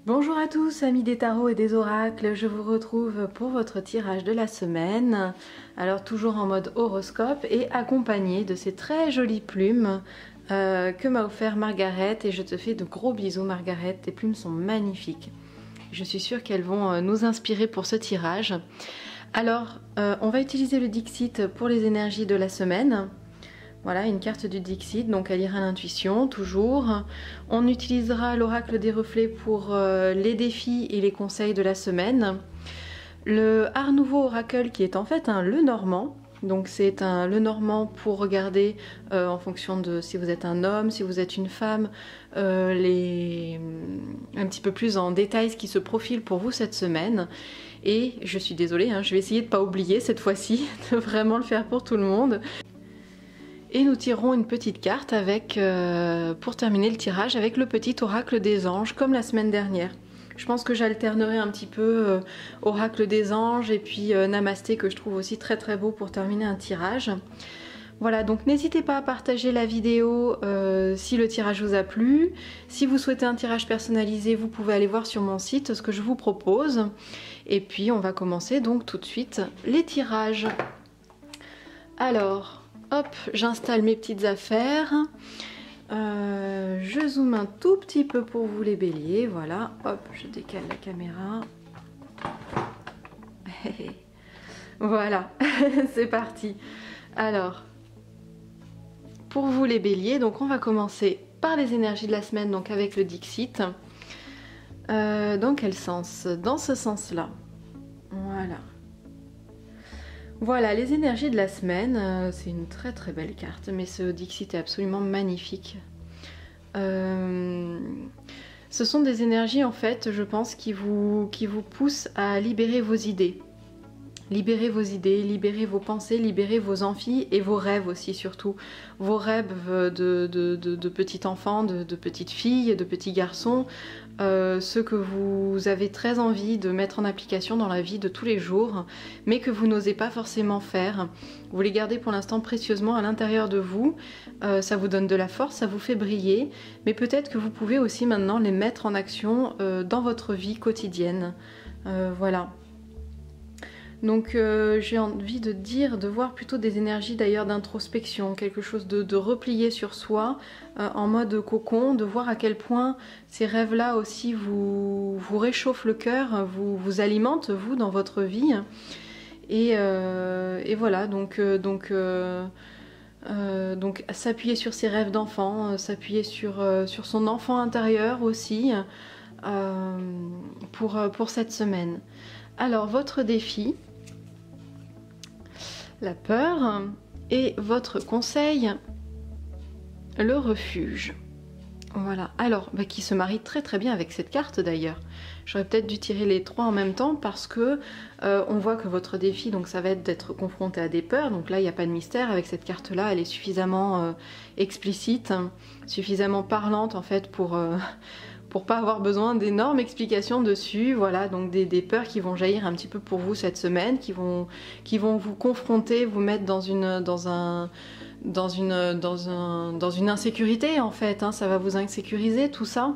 Bonjour à tous amis des tarots et des oracles, je vous retrouve pour votre tirage de la semaine. Alors toujours en mode horoscope et accompagné de ces très jolies plumes que m'a offert Margaret, et je te fais de gros bisous Margaret, tes plumes sont magnifiques. Je suis sûre qu'elles vont nous inspirer pour ce tirage. Alors on va utiliser le Dixit pour les énergies de la semaine. Voilà, une carte du Dixit, donc à lire à l'intuition, toujours. On utilisera l'oracle des reflets pour les défis et les conseils de la semaine. Le Art Nouveau Oracle qui est en fait un Lenormand. Donc c'est un Lenormand pour regarder en fonction de si vous êtes un homme, si vous êtes une femme, un petit peu plus en détail ce qui se profile pour vous cette semaine. Et je suis désolée, je vais essayer de ne pas oublier cette fois-ci, de vraiment le faire pour tout le monde. Et nous tirerons une petite carte avec, pour terminer le tirage, avec le petit oracle des anges, comme la semaine dernière. Je pense que j'alternerai un petit peu oracle des anges et puis namasté, que je trouve aussi très très beau pour terminer un tirage. Voilà, donc n'hésitez pas à partager la vidéo si le tirage vous a plu. Si vous souhaitez un tirage personnalisé, vous pouvez aller voir sur mon site ce que je vous propose. Et puis on va commencer donc tout de suite les tirages. Alors... hop, j'installe mes petites affaires. Je zoome un tout petit peu pour vous les béliers. Voilà, hop, je décale la caméra. Voilà, c'est parti. Alors, pour vous les béliers, donc on va commencer par les énergies de la semaine, donc avec le Dixit. Dans quel sens? Dans ce sens-là. Voilà. Voilà, les énergies de la semaine, c'est une très très belle carte, mais ce Dixit est absolument magnifique. Ce sont des énergies en fait, je pense, qui vous poussent à libérer vos idées. Libérez vos idées, libérez vos pensées, libérez vos envies et vos rêves aussi surtout. Vos rêves de petits enfants, de petites filles, de petits garçons, ceux que vous avez très envie de mettre en application dans la vie de tous les jours, mais que vous n'osez pas forcément faire. Vous les gardez pour l'instant précieusement à l'intérieur de vous, ça vous donne de la force, ça vous fait briller, mais peut-être que vous pouvez aussi maintenant les mettre en action dans votre vie quotidienne. Voilà. Donc j'ai envie de dire, de voir plutôt des énergies d'ailleurs d'introspection, quelque chose de replié sur soi, en mode cocon, de voir à quel point ces rêves-là aussi vous réchauffent le cœur, vous alimentent vous dans votre vie. Et voilà, donc s'appuyer sur ses rêves d'enfant, s'appuyer sur son enfant intérieur aussi pour cette semaine. Alors votre défi, la peur, et votre conseil, le refuge. Voilà, alors qui se marie très très bien avec cette carte d'ailleurs. J'aurais peut-être dû tirer les trois en même temps parce que on voit que votre défi, donc ça va être d'être confronté à des peurs. Donc là il n'y a pas de mystère avec cette carte là, elle est suffisamment explicite, suffisamment parlante en fait pour pas avoir besoin d'énormes explications dessus. Voilà, donc des peurs qui vont jaillir un petit peu pour vous cette semaine, qui vont vous confronter, vous mettre dans une insécurité en fait, ça va vous insécuriser tout ça.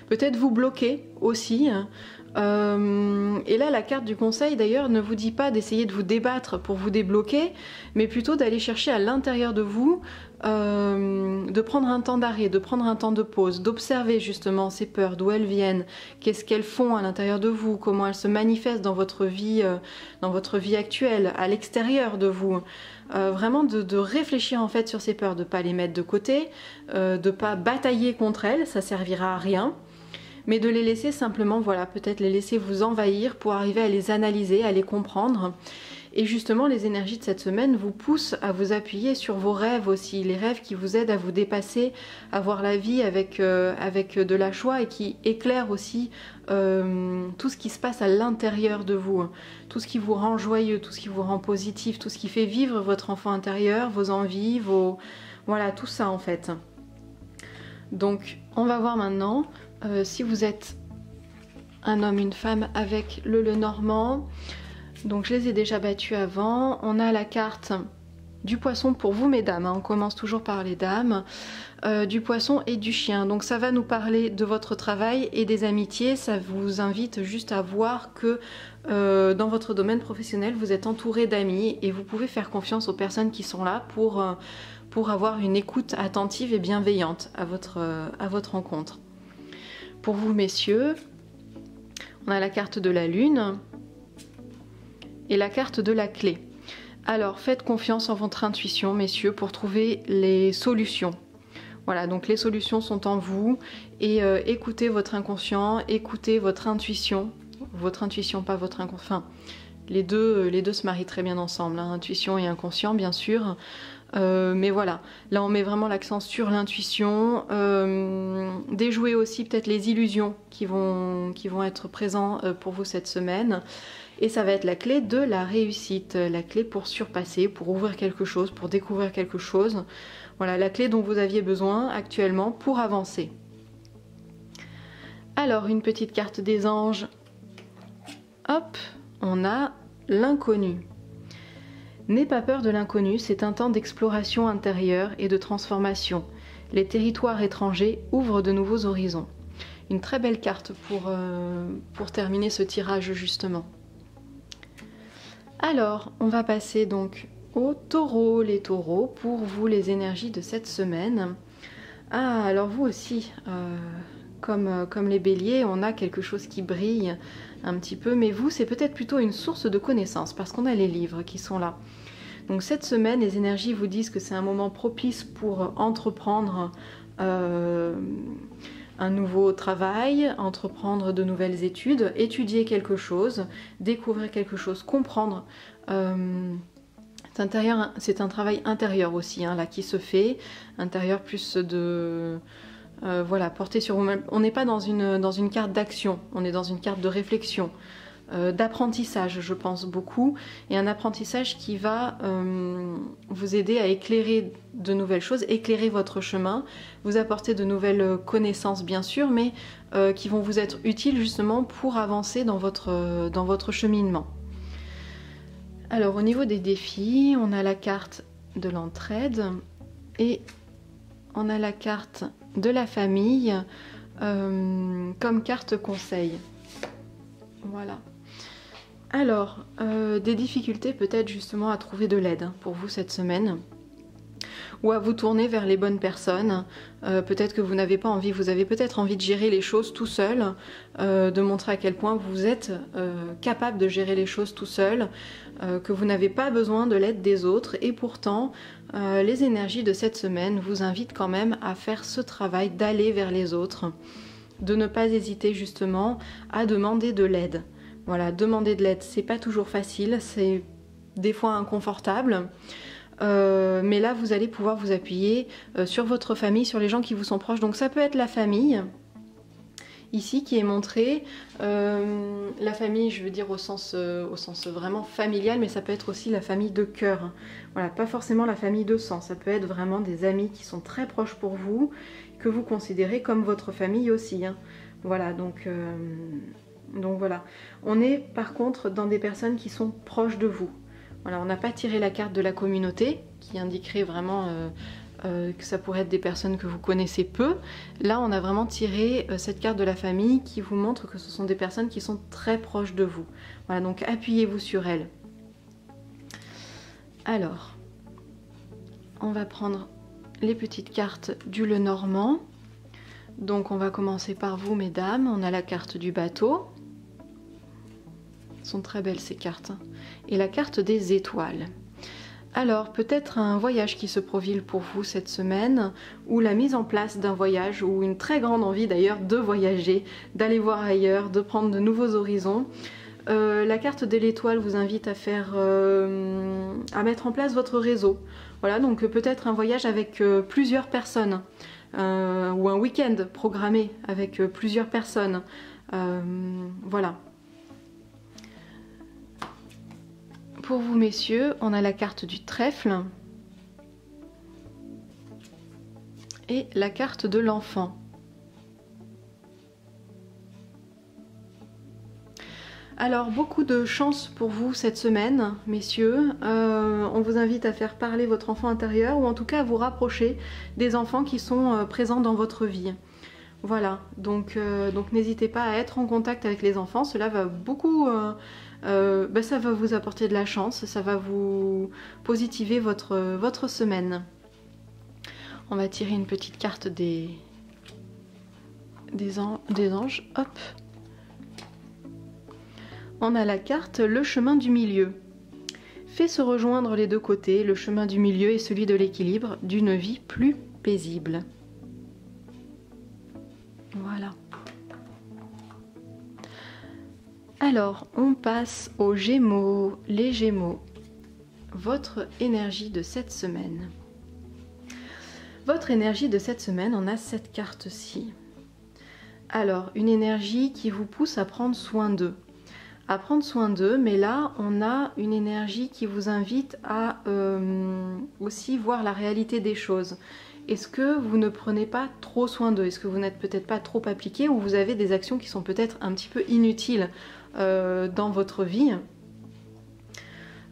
Peut-être vous bloquer aussi. Et là la carte du conseil d'ailleurs ne vous dit pas d'essayer de vous débattre pour vous débloquer, mais plutôt d'aller chercher à l'intérieur de vous, de prendre un temps d'arrêt, de prendre un temps de pause, d'observer justement ces peurs, d'où elles viennent, qu'est-ce qu'elles font à l'intérieur de vous, comment elles se manifestent dans votre vie actuelle, à l'extérieur de vous. Vraiment de réfléchir en fait sur ces peurs, de ne pas les mettre de côté, de ne pas batailler contre elles, ça servira à rien. Mais de les laisser simplement, voilà, peut-être les laisser vous envahir pour arriver à les analyser, à les comprendre. Et justement, les énergies de cette semaine vous poussent à vous appuyer sur vos rêves aussi, les rêves qui vous aident à vous dépasser, à voir la vie avec de la joie et qui éclairent aussi tout ce qui se passe à l'intérieur de vous, tout ce qui vous rend joyeux, tout ce qui vous rend positif, tout ce qui fait vivre votre enfant intérieur, vos envies, voilà, tout ça en fait. Donc, on va voir maintenant si vous êtes un homme, une femme avec le Lenormand. Donc je les ai déjà battus avant. On a la carte du poisson pour vous mesdames, hein. On commence toujours par les dames, du poisson et du chien. Donc ça va nous parler de votre travail et des amitiés. Ça vous invite juste à voir que dans votre domaine professionnel vous êtes entouré d'amis et vous pouvez faire confiance aux personnes qui sont là pour avoir une écoute attentive et bienveillante à votre rencontre. Pour vous messieurs, on a la carte de la lune et la carte de la clé. Alors faites confiance en votre intuition messieurs pour trouver les solutions. Voilà, donc les solutions sont en vous et écoutez votre inconscient, écoutez votre intuition pas votre inconscient. Enfin, les deux se marient très bien ensemble, hein, intuition et inconscient bien sûr. Mais voilà, là on met vraiment l'accent sur l'intuition, déjouer aussi peut-être les illusions qui vont être présents pour vous cette semaine. Et ça va être la clé de la réussite, la clé pour surpasser, pour ouvrir quelque chose, pour découvrir quelque chose. Voilà, la clé dont vous aviez besoin actuellement pour avancer. Alors, une petite carte des anges. Hop, on a l'inconnu. N'aie pas peur de l'inconnu, c'est un temps d'exploration intérieure et de transformation. Les territoires étrangers ouvrent de nouveaux horizons. Une très belle carte pour terminer ce tirage justement. Alors, on va passer donc aux taureaux. Les taureaux, pour vous, les énergies de cette semaine. Ah, alors vous aussi, comme les béliers, on a quelque chose qui brille un petit peu, mais vous, c'est peut-être plutôt une source de connaissances, parce qu'on a les livres qui sont là. Donc cette semaine, les énergies vous disent que c'est un moment propice pour entreprendre un nouveau travail, entreprendre de nouvelles études, étudier quelque chose, découvrir quelque chose, comprendre. C'est un travail intérieur aussi, hein, là, qui se fait, intérieur plus de... voilà, porter sur vous-même. On n'est pas dans une carte d'action, on est dans une carte de réflexion, d'apprentissage, je pense beaucoup, et un apprentissage qui va vous aider à éclairer de nouvelles choses, éclairer votre chemin, vous apporter de nouvelles connaissances bien sûr, mais qui vont vous être utiles justement pour avancer dans votre cheminement. Alors au niveau des défis, on a la carte de l'entraide et on a la carte de la famille comme carte conseil. Voilà. Alors, des difficultés peut-être justement à trouver de l'aide pour vous cette semaine, ou à vous tourner vers les bonnes personnes. Peut-être que vous n'avez pas envie, vous avez peut-être envie de gérer les choses tout seul, de montrer à quel point vous êtes capable de gérer les choses tout seul, que vous n'avez pas besoin de l'aide des autres, et pourtant les énergies de cette semaine vous invitent quand même à faire ce travail d'aller vers les autres, de ne pas hésiter justement à demander de l'aide. Voilà, demander de l'aide, c'est pas toujours facile, c'est des fois inconfortable, mais là vous allez pouvoir vous appuyer sur votre famille, sur les gens qui vous sont proches. Donc ça peut être la famille, ici qui est montrée, la famille je veux dire au sens vraiment familial, mais ça peut être aussi la famille de cœur. Voilà, pas forcément la famille de sang, ça peut être vraiment des amis qui sont très proches pour vous, que vous considérez comme votre famille aussi, hein. Voilà, donc voilà. On est par contre dans des personnes qui sont proches de vous. Voilà, on n'a pas tiré la carte de la communauté, qui indiquerait vraiment que ça pourrait être des personnes que vous connaissez peu. Là, on a vraiment tiré cette carte de la famille qui vous montre que ce sont des personnes qui sont très proches de vous. Voilà, donc appuyez-vous sur elles. Alors, on va prendre les petites cartes du Lenormand. Donc on va commencer par vous mesdames, on a la carte du bateau. Elles sont très belles ces cartes. Et la carte des étoiles. Alors peut-être un voyage qui se profile pour vous cette semaine, ou la mise en place d'un voyage, ou une très grande envie d'ailleurs de voyager, d'aller voir ailleurs, de prendre de nouveaux horizons. La carte de l'étoile vous invite à à mettre en place votre réseau. Voilà, donc peut-être un voyage avec plusieurs personnes, ou un week-end programmé avec plusieurs personnes. Voilà. Pour vous messieurs, on a la carte du trèfle et la carte de l'enfant. Alors beaucoup de chance pour vous cette semaine, messieurs. On vous invite à faire parler votre enfant intérieur ou en tout cas à vous rapprocher des enfants qui sont présents dans votre vie. Voilà, donc n'hésitez pas à être en contact avec les enfants, cela va beaucoup, ça va vous apporter de la chance, ça va vous positiver votre semaine. On va tirer une petite carte des anges, hop. On a la carte le chemin du milieu. Fait se rejoindre les deux côtés, le chemin du milieu est celui de l'équilibre, d'une vie plus paisible. Voilà. Alors, on passe aux Gémeaux. Les Gémeaux, votre énergie de cette semaine. Votre énergie de cette semaine, on a cette carte-ci. Alors, une énergie qui vous pousse à prendre soin d'eux. À prendre soin d'eux, mais là, on a une énergie qui vous invite à aussi voir la réalité des choses. Est-ce que vous ne prenez pas trop soin d'eux? Est-ce que vous n'êtes peut-être pas trop appliqué ou vous avez des actions qui sont peut-être un petit peu inutiles dans votre vie?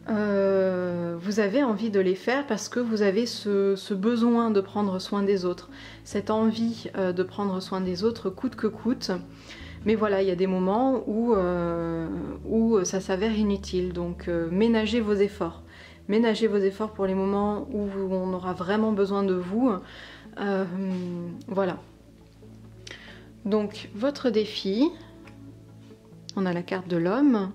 Vous avez envie de les faire parce que vous avez ce besoin de prendre soin des autres. Cette envie de prendre soin des autres coûte que coûte. Mais voilà, il y a des moments où ça s'avère inutile. Donc ménagez vos efforts. Ménagez vos efforts pour les moments où on aura vraiment besoin de vous. Voilà. Donc, votre défi, on a la carte de l'homme.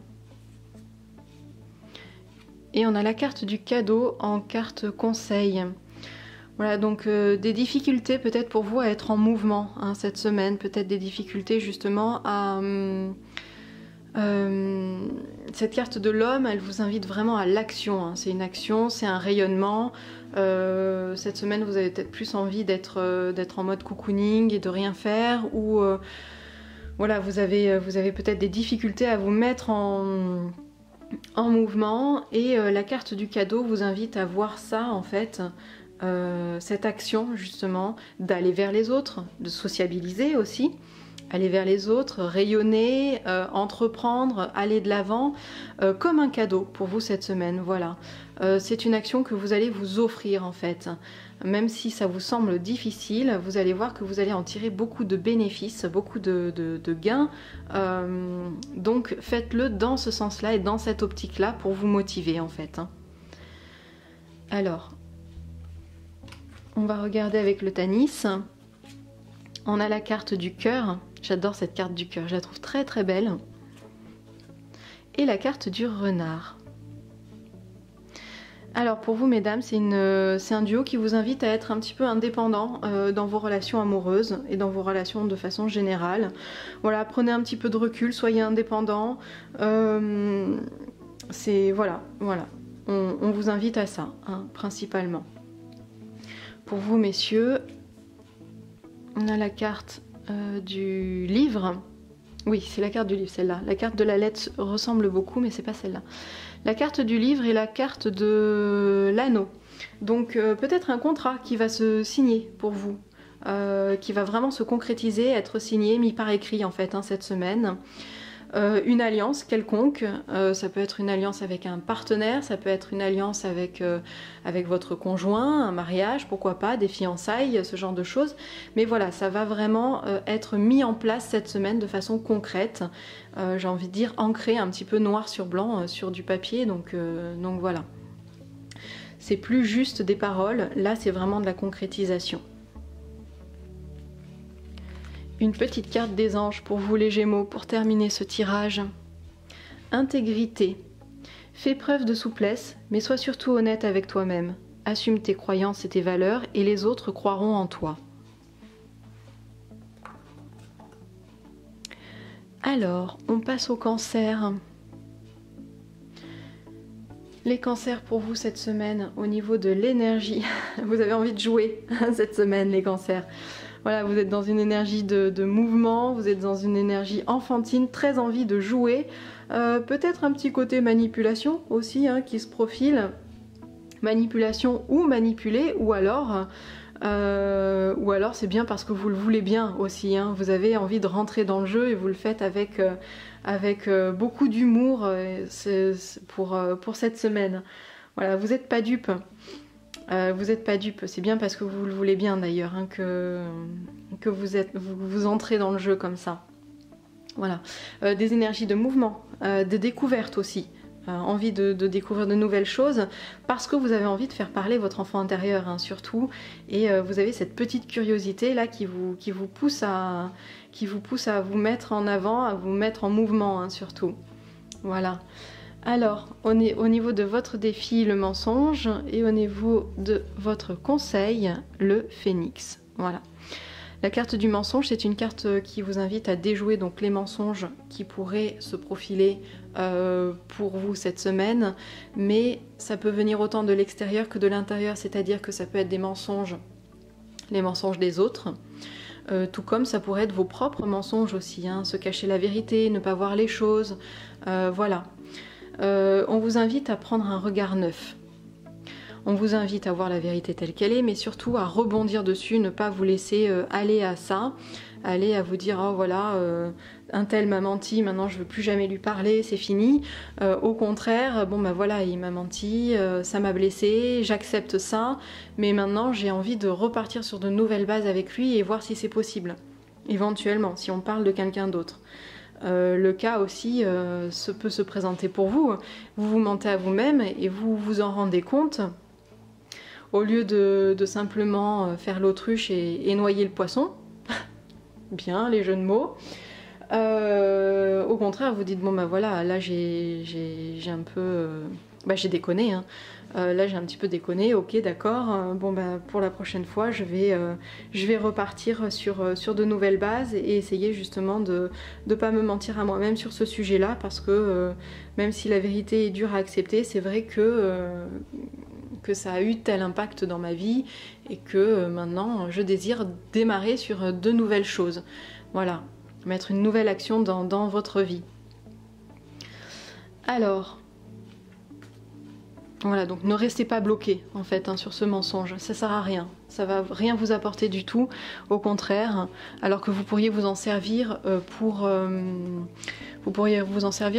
Et on a la carte du cadeau en carte conseil. Voilà, donc des difficultés peut-être pour vous à être en mouvement hein, cette semaine. Peut-être des difficultés justement à... cette carte de l'homme, elle vous invite vraiment à l'action, hein. C'est une action, c'est un rayonnement. Cette semaine, vous avez peut-être plus envie d'être en mode cocooning et de rien faire, ou voilà, vous avez peut-être des difficultés à vous mettre en mouvement. Et la carte du cadeau vous invite à voir ça en fait. Cette action justement d'aller vers les autres, de sociabiliser aussi, aller vers les autres, rayonner, entreprendre, aller de l'avant, comme un cadeau pour vous cette semaine, voilà. C'est une action que vous allez vous offrir en fait. Même si ça vous semble difficile, vous allez voir que vous allez en tirer beaucoup de bénéfices, beaucoup de gains. Donc faites-le dans ce sens-là et dans cette optique-là pour vous motiver en fait. Alors, on va regarder avec le Tanis. On a la carte du cœur. J'adore cette carte du cœur, je la trouve très très belle. Et la carte du renard. Alors pour vous mesdames, c'est un duo qui vous invite à être un petit peu indépendant dans vos relations amoureuses et dans vos relations de façon générale. Voilà, prenez un petit peu de recul, soyez indépendant. Voilà. On vous invite à ça, hein, principalement. Pour vous messieurs, on a la carte du livre. Oui, c'est la carte du livre, celle-là. La carte de la lettre ressemble beaucoup, mais c'est pas celle-là. La carte du livre et la carte de l'anneau. Donc peut-être un contrat qui va se signer pour vous, qui va vraiment se concrétiser, être signé, mis par écrit en fait, hein, cette semaine. Une alliance quelconque, ça peut être une alliance avec un partenaire, ça peut être une alliance avec votre conjoint, un mariage, pourquoi pas, des fiançailles, ce genre de choses. Mais voilà, ça va vraiment être mis en place cette semaine de façon concrète, j'ai envie de dire ancré un petit peu noir sur blanc sur du papier, donc voilà. C'est plus juste des paroles, là c'est vraiment de la concrétisation. Une petite carte des anges pour vous les Gémeaux pour terminer ce tirage. Intégrité. Fais preuve de souplesse, mais sois surtout honnête avec toi-même. Assume tes croyances et tes valeurs et les autres croiront en toi. Alors, on passe au cancer. Les cancers pour vous cette semaine, au niveau de l'énergie, vous avez envie de jouer cette semaine les cancers. Voilà, vous êtes dans une énergie de mouvement, vous êtes dans une énergie enfantine, très envie de jouer. Peut-être un petit côté manipulation aussi hein, qui se profile. Manipulation ou manipuler, ou alors Ou alors c'est bien parce que vous le voulez bien aussi, hein. Vous avez envie de rentrer dans le jeu et vous le faites avec beaucoup d'humour pour cette semaine. Voilà, vous n'êtes pas dupe. Vous n'êtes pas dupe, c'est bien parce que vous le voulez bien d'ailleurs, hein, que vous entrez dans le jeu comme ça. Voilà, des énergies de mouvement, de découverte aussi. Envie de découvrir de nouvelles choses parce que vous avez envie de faire parler votre enfant intérieur, hein, surtout, et vous avez cette petite curiosité là qui vous pousse à vous mettre en avant, à vous mettre en mouvement, hein, surtout. Voilà. Alors, on est au niveau de votre défi, le mensonge, et au niveau de votre conseil, le phénix. Voilà. La carte du mensonge, c'est une carte qui vous invite à déjouer donc les mensonges qui pourraient se profiler pour vous cette semaine, mais ça peut venir autant de l'extérieur que de l'intérieur, c'est-à-dire que ça peut être des mensonges, les mensonges des autres, tout comme ça pourrait être vos propres mensonges aussi, hein, se cacher la vérité, ne pas voir les choses, voilà. On vous invite à prendre un regard neuf. On vous invite à voir la vérité telle qu'elle est, mais surtout à rebondir dessus, ne pas vous laisser aller à ça, aller à vous dire « Oh voilà, un tel m'a menti, maintenant je ne veux plus jamais lui parler, c'est fini. » Au contraire, bon ben voilà, il m'a menti, ça m'a blessé, j'accepte ça, mais maintenant j'ai envie de repartir sur de nouvelles bases avec lui et voir si c'est possible, éventuellement, si on parle de quelqu'un d'autre. Le cas aussi peut se présenter pour vous. Vous vous mentez à vous-même et vous vous en rendez compte. Au lieu de simplement faire l'autruche et noyer le poisson, bien les jeux de mots, au contraire vous dites bon bah voilà, là j'ai un peu... j'ai déconné, hein. Là j'ai un petit peu déconné, ok d'accord, bon bah pour la prochaine fois je vais repartir sur de nouvelles bases et essayer justement de ne pas me mentir à moi-même sur ce sujet là, parce que même si la vérité est dure à accepter, c'est vrai que ça a eu tel impact dans ma vie et que maintenant je désire démarrer sur de nouvelles choses. Voilà, mettre une nouvelle action dans votre vie. Alors, voilà, donc ne restez pas bloqué en fait, hein, sur ce mensonge, ça sert à rien, ça va rien vous apporter du tout, au contraire, alors que vous pourriez vous en servir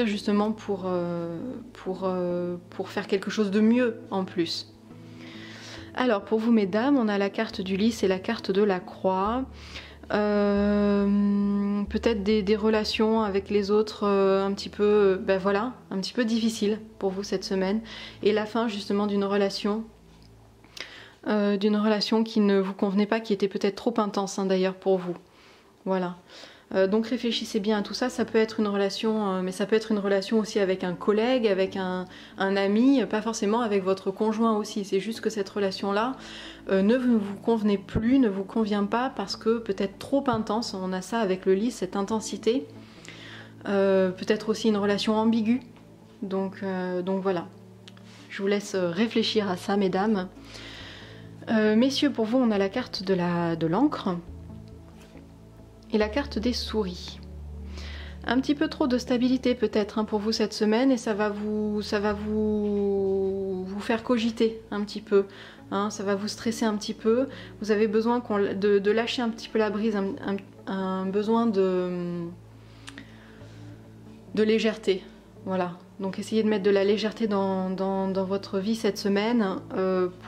justement pour faire quelque chose de mieux en plus. Alors pour vous mesdames, on a la carte du lys et la carte de la croix. Peut-être des relations avec les autres un petit peu, voilà, un petit peu difficiles pour vous cette semaine, et la fin justement d'une relation qui ne vous convenait pas, qui était peut-être trop intense, hein, d'ailleurs pour vous. Voilà. Donc réfléchissez bien à tout ça, ça peut être une relation, mais ça peut être une relation aussi avec un collègue, avec un ami, pas forcément avec votre conjoint aussi, c'est juste que cette relation-là ne vous convenait plus, ne vous convient pas parce que peut-être trop intense, on a ça avec le lys, cette intensité, peut-être aussi une relation ambiguë, donc voilà. Je vous laisse réfléchir à ça mesdames. Messieurs, pour vous on a la carte de l'encre et la carte des souris. Un petit peu trop de stabilité peut-être, hein, pour vous cette semaine, et ça va vous faire cogiter un petit peu, hein, ça va vous stresser un petit peu. Vous avez besoin de lâcher un petit peu la brise, un besoin de légèreté. Voilà, donc essayez de mettre de la légèreté dans votre vie cette semaine,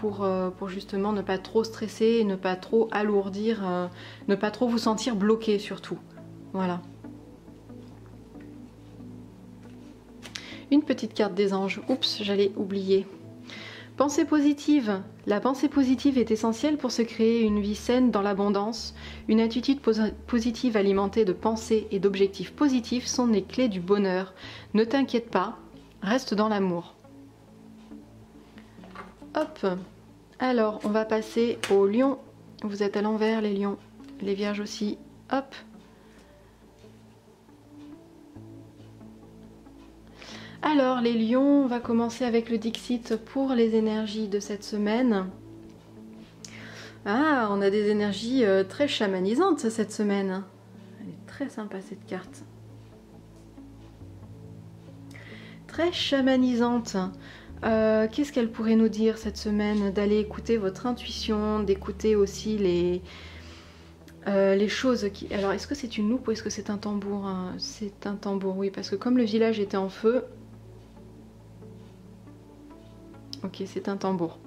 pour justement ne pas trop stresser, ne pas trop alourdir, ne pas trop vous sentir bloqué surtout. Voilà. Une petite carte des anges, oups, j'allais oublier. Pensée positive. La pensée positive est essentielle pour se créer une vie saine dans l'abondance. Une attitude positive alimentée de pensées et d'objectifs positifs sont les clés du bonheur. Ne t'inquiète pas, reste dans l'amour. Hop. Alors, on va passer aux lions. Vous êtes à l'envers, les lions. Les vierges aussi. Hop. Alors les lions, on va commencer avec le Dixit pour les énergies de cette semaine. Ah, on a des énergies très chamanisantes cette semaine. Elle est très sympa cette carte. Très chamanisante. Qu'est-ce qu'elle pourrait nous dire cette semaine? D'aller écouter votre intuition, d'écouter aussi les choses qui... Alors, est-ce que c'est une loupe ou est-ce que c'est un tambour, hein? C'est un tambour, oui, parce que comme le village était en feu... Ok, c'est un tambour.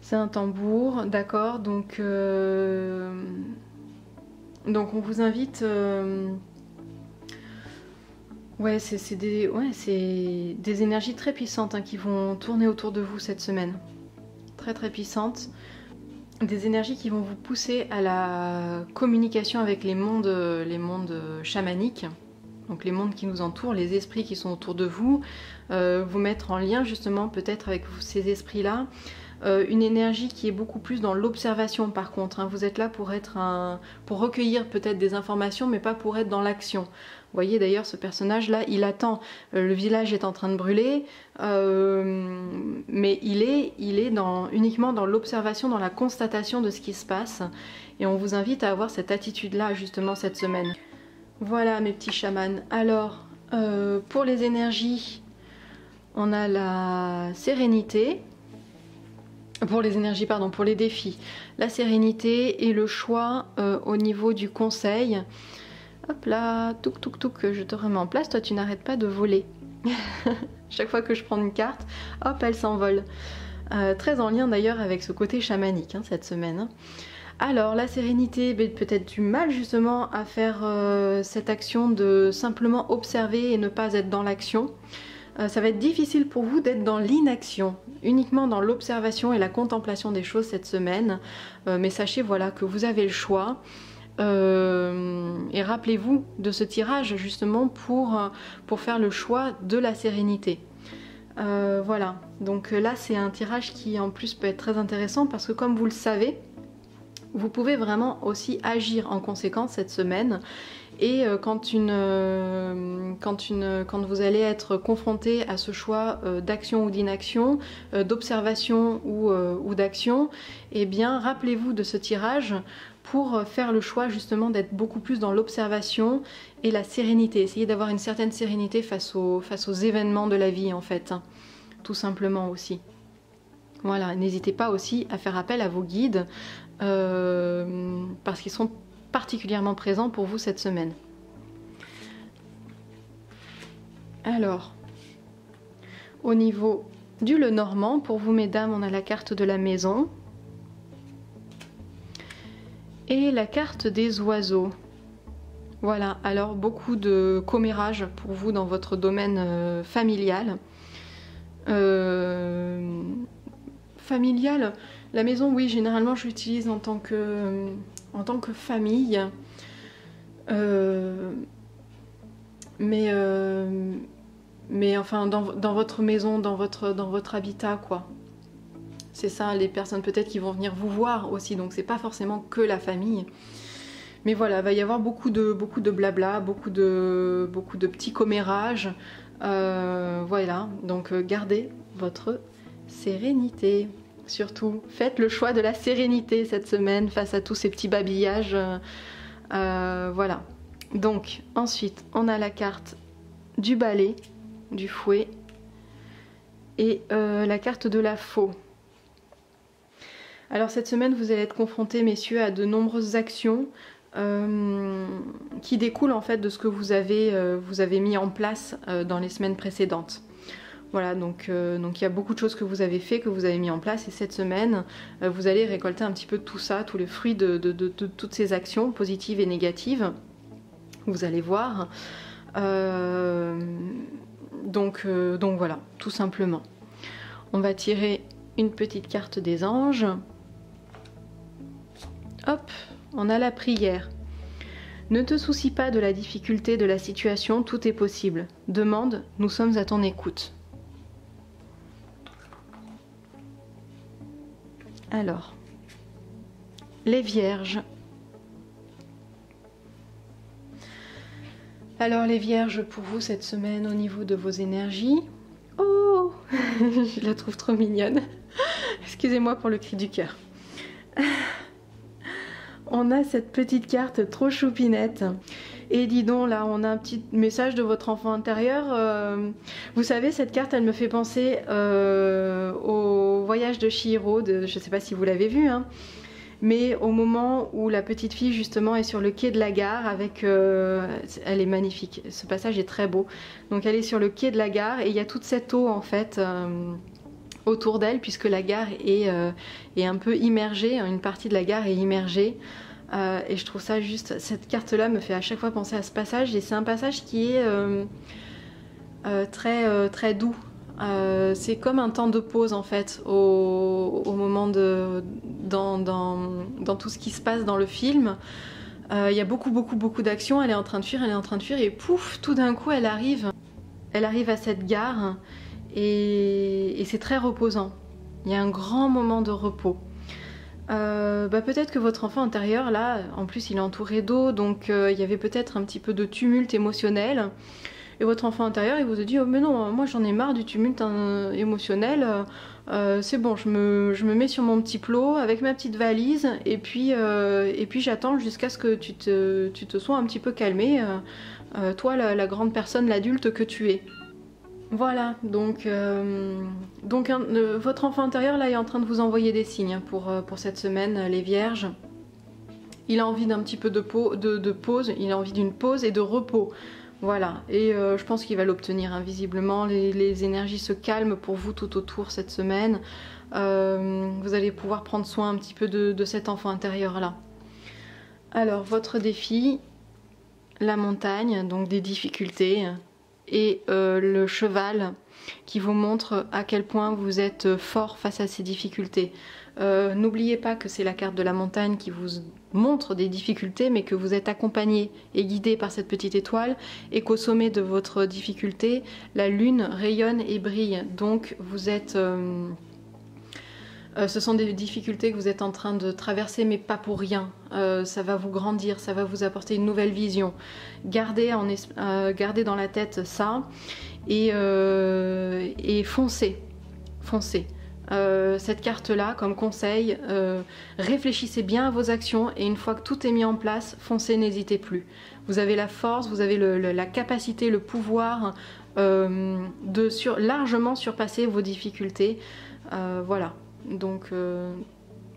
C'est un tambour, d'accord, donc on vous invite... Ouais, c'est des énergies très puissantes hein, qui vont tourner autour de vous cette semaine. Très très puissantes. Des énergies qui vont vous pousser à la communication avec les mondes chamaniques. Donc les mondes qui nous entourent, les esprits qui sont autour de vous. Vous mettre en lien justement peut-être avec ces esprits-là. Une énergie qui est beaucoup plus dans l'observation par contre. Hein. Vous êtes là pour recueillir peut-être des informations mais pas pour être dans l'action. Vous voyez d'ailleurs ce personnage là, il attend, le village est en train de brûler, mais il est uniquement dans l'observation, dans la constatation de ce qui se passe. Et on vous invite à avoir cette attitude là justement cette semaine. Voilà mes petits chamans. Alors pour les énergies, on a la sérénité. Pour les énergies, pardon, pour les défis, la sérénité et le choix au niveau du conseil. Hop là, touk touk touk, je te remets en place, toi tu n'arrêtes pas de voler. Chaque fois que je prends une carte, hop, elle s'envole. Très en lien d'ailleurs avec ce côté chamanique hein, cette semaine. Alors la sérénité, peut-être du mal justement à faire cette action de simplement observer et ne pas être dans l'action. Ça va être difficile pour vous d'être dans l'inaction, uniquement dans l'observation et la contemplation des choses cette semaine. Mais sachez voilà, que vous avez le choix. Et rappelez-vous de ce tirage justement pour faire le choix de la sérénité. Voilà, donc là c'est un tirage qui en plus peut être très intéressant parce que comme vous le savez, vous pouvez vraiment aussi agir en conséquence cette semaine. Et quand vous allez être confronté à ce choix d'action ou d'inaction, d'observation ou d'action, eh bien rappelez-vous de ce tirage pour faire le choix justement d'être beaucoup plus dans l'observation et la sérénité. Essayez d'avoir une certaine sérénité face aux événements de la vie en fait, hein, tout simplement aussi. Voilà, n'hésitez pas aussi à faire appel à vos guides parce qu'ils sont particulièrement présent pour vous cette semaine. Alors, au niveau du Lenormand, pour vous mesdames, on a la carte de la maison et la carte des oiseaux. Voilà, alors beaucoup de commérages pour vous dans votre domaine familial. Familial, la maison, oui, généralement je l'utilise en tant que famille, mais enfin dans votre maison, dans votre habitat quoi. C'est ça, les personnes peut-être qui vont venir vous voir aussi, donc c'est pas forcément que la famille. Mais voilà, il va y avoir beaucoup de blabla, beaucoup de petits commérages. Voilà, donc gardez votre sérénité. Surtout, faites le choix de la sérénité cette semaine face à tous ces petits babillages. Voilà. Donc, ensuite, on a la carte du balai, du fouet, et la carte de la faux. Alors, cette semaine, vous allez être confrontés, messieurs, à de nombreuses actions qui découlent en fait de ce que vous avez mis en place dans les semaines précédentes. Voilà, donc il y a beaucoup de choses que vous avez fait, que vous avez mis en place, et cette semaine, vous allez récolter un petit peu de tout ça, tous les fruits de toutes ces actions, positives et négatives. Vous allez voir. Donc voilà, tout simplement. On va tirer une petite carte des anges. Hop, on a la prière. Ne te soucie pas de la difficulté de la situation, tout est possible. Demande, nous sommes à ton écoute. Alors, les vierges. Alors les vierges, pour vous cette semaine au niveau de vos énergies. Oh, je la trouve trop mignonne. Excusez-moi pour le cri du cœur. On a cette petite carte trop choupinette Et dis donc, là, on a un petit message de votre enfant intérieur. Vous savez, cette carte, elle me fait penser au voyage de Chihiro. Je ne sais pas si vous l'avez vu, hein, mais au moment où la petite fille, justement, est sur le quai de la gare avec... elle est magnifique. Ce passage est très beau. Donc, elle est sur le quai de la gare et il y a toute cette eau, en fait... autour d'elle, puisque la gare est un peu immergée, une partie de la gare est immergée. Et je trouve ça juste, cette carte là me fait à chaque fois penser à ce passage, et c'est un passage qui est très doux. C'est comme un temps de pause en fait au moment dans tout ce qui se passe dans le film. Il y a beaucoup d'action, elle est en train de fuir, et pouf, tout d'un coup elle arrive à cette gare, et c'est très reposant. Il y a un grand moment de repos. Peut-être que votre enfant intérieur, là, en plus il est entouré d'eau, donc il y avait peut-être un petit peu de tumulte émotionnel. Et votre enfant intérieur, il vous a dit « Oh mais non, moi j'en ai marre du tumulte émotionnel, c'est bon, je me mets sur mon petit plot avec ma petite valise, et puis j'attends jusqu'à ce que tu te sois un petit peu calmé, toi la grande personne, l'adulte que tu es. » Voilà, donc votre enfant intérieur là est en train de vous envoyer des signes pour cette semaine, les vierges. Il a envie d'un petit peu de pause, il a envie d'une pause et de repos. Voilà, et je pense qu'il va l'obtenir, hein. Visiblement, les énergies se calment pour vous tout autour cette semaine. Vous allez pouvoir prendre soin un petit peu de cet enfant intérieur là. Alors, votre défi, la montagne, donc des difficultés. Et le cheval qui vous montre à quel point vous êtes fort face à ces difficultés. N'oubliez pas que c'est la carte de la montagne qui vous montre des difficultés, mais que vous êtes accompagné et guidé par cette petite étoile, et qu'au sommet de votre difficulté, la lune rayonne et brille. Donc vous êtes... ce sont des difficultés que vous êtes en train de traverser, mais pas pour rien. Ça va vous grandir, ça va vous apporter une nouvelle vision. Gardez dans la tête ça, et foncez. Cette carte-là, comme conseil, réfléchissez bien à vos actions, et une fois que tout est mis en place, foncez, n'hésitez plus. Vous avez la force, vous avez la capacité, le pouvoir de largement surpasser vos difficultés. Voilà. Donc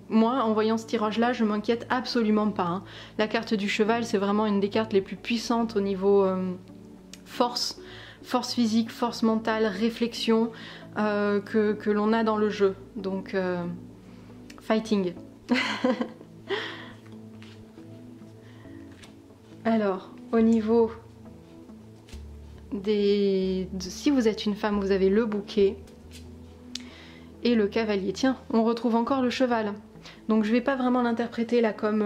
moi, en voyant ce tirage là, je m'inquiète absolument pas, hein. La carte du cheval, c'est vraiment une des cartes les plus puissantes au niveau force physique, force mentale, réflexion que l'on a dans le jeu. Donc fighting. Alors, au niveau si vous êtes une femme, vous avez le bouquet et le cavalier. Tiens, on retrouve encore le cheval. Donc je vais pas vraiment l'interpréter là comme...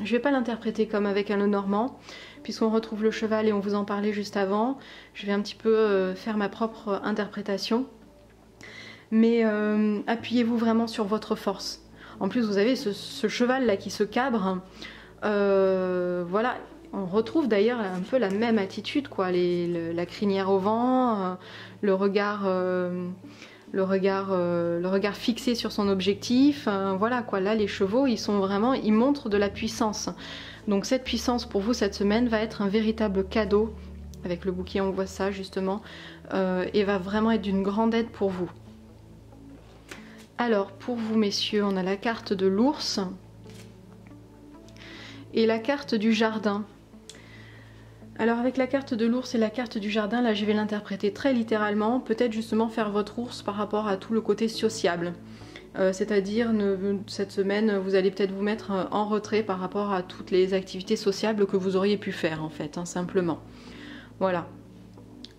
je vais pas l'interpréter comme avec un Lenormand, puisqu'on retrouve le cheval et on vous en parlait juste avant. Je vais un petit peu faire ma propre interprétation. Mais appuyez-vous vraiment sur votre force. En plus, vous avez ce cheval là qui se cabre. Voilà, on retrouve d'ailleurs un peu la même attitude, quoi. La crinière au vent, le regard fixé sur son objectif, voilà quoi. Là les chevaux ils montrent de la puissance. Donc cette puissance pour vous cette semaine va être un véritable cadeau. Avec le bouquet on voit ça justement, et va vraiment être d'une grande aide pour vous. Alors pour vous messieurs, on a la carte de l'ours et la carte du jardin. Alors avec la carte de l'ours et la carte du jardin, là je vais l'interpréter très littéralement, peut-être justement faire votre ours par rapport à tout le côté sociable. C'est-à-dire cette semaine vous allez peut-être vous mettre en retrait par rapport à toutes les activités sociables que vous auriez pu faire en fait, hein, simplement. Voilà,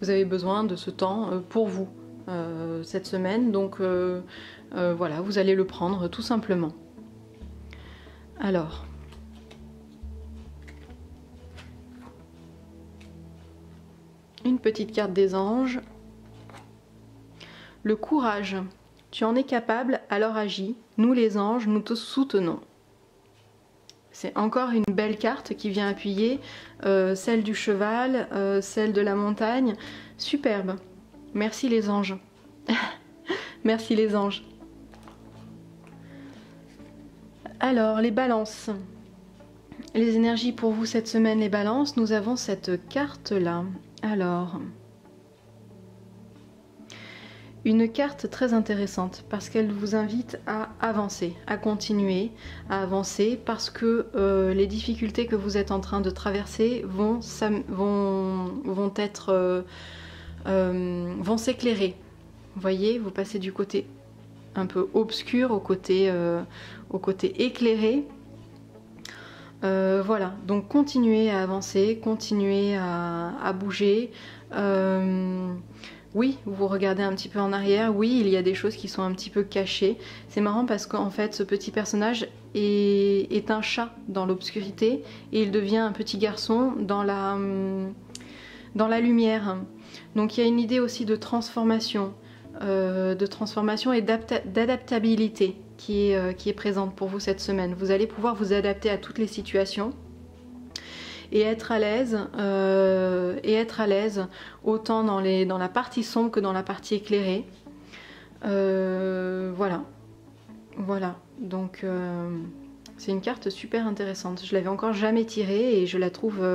vous avez besoin de ce temps pour vous cette semaine, donc voilà, vous allez le prendre tout simplement. Alors... une petite carte des anges. Le courage. Tu en es capable, alors agis. Nous les anges, nous te soutenons. C'est encore une belle carte qui vient appuyer celle du cheval, celle de la montagne. Superbe. Merci les anges. Merci les anges. Alors, les balances. les énergies pour vous cette semaine, les balances, nous avons cette carte-là. Alors, une carte très intéressante parce qu'elle vous invite à avancer, à continuer, à avancer parce que les difficultés que vous êtes en train de traverser vont s'éclairer. Vous voyez, vous passez du côté un peu obscur au côté éclairé. Voilà, donc continuez à avancer, continuez à bouger. Oui, vous regardez un petit peu en arrière, oui, il y a des choses qui sont un petit peu cachées. C'est marrant parce qu'en fait, ce petit personnage est un chat dans l'obscurité et il devient un petit garçon dans la lumière. Donc il y a une idée aussi de transformation et d'adaptabilité qui est présente pour vous cette semaine. Vous allez pouvoir vous adapter à toutes les situations et être à l'aise autant dans la partie sombre que dans la partie éclairée. Voilà. Donc c'est une carte super intéressante. Je l'avais encore jamais tirée et je la trouve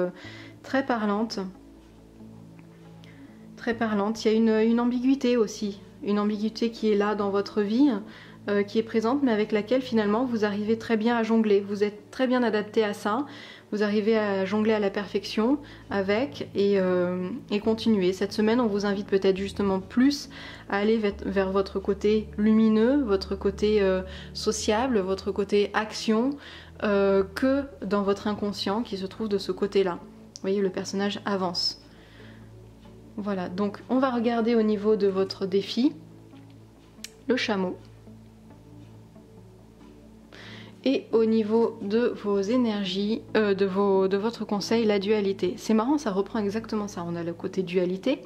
très parlante. Très parlante. Il y a une ambiguïté aussi. Une ambiguïté qui est là dans votre vie, qui est présente, mais avec laquelle finalement vous arrivez très bien à jongler. Vous êtes très bien adapté à ça. Vous arrivez à jongler à la perfection avec et continuer. Cette semaine, on vous invite peut-être justement plus à aller vers votre côté lumineux, votre côté sociable, votre côté action, que dans votre inconscient qui se trouve de ce côté-là. Vous voyez, le personnage avance. Voilà, donc on va regarder au niveau de votre défi, le chameau. Et au niveau de vos énergies, de votre conseil, la dualité. C'est marrant, ça reprend exactement ça. On a le côté dualité,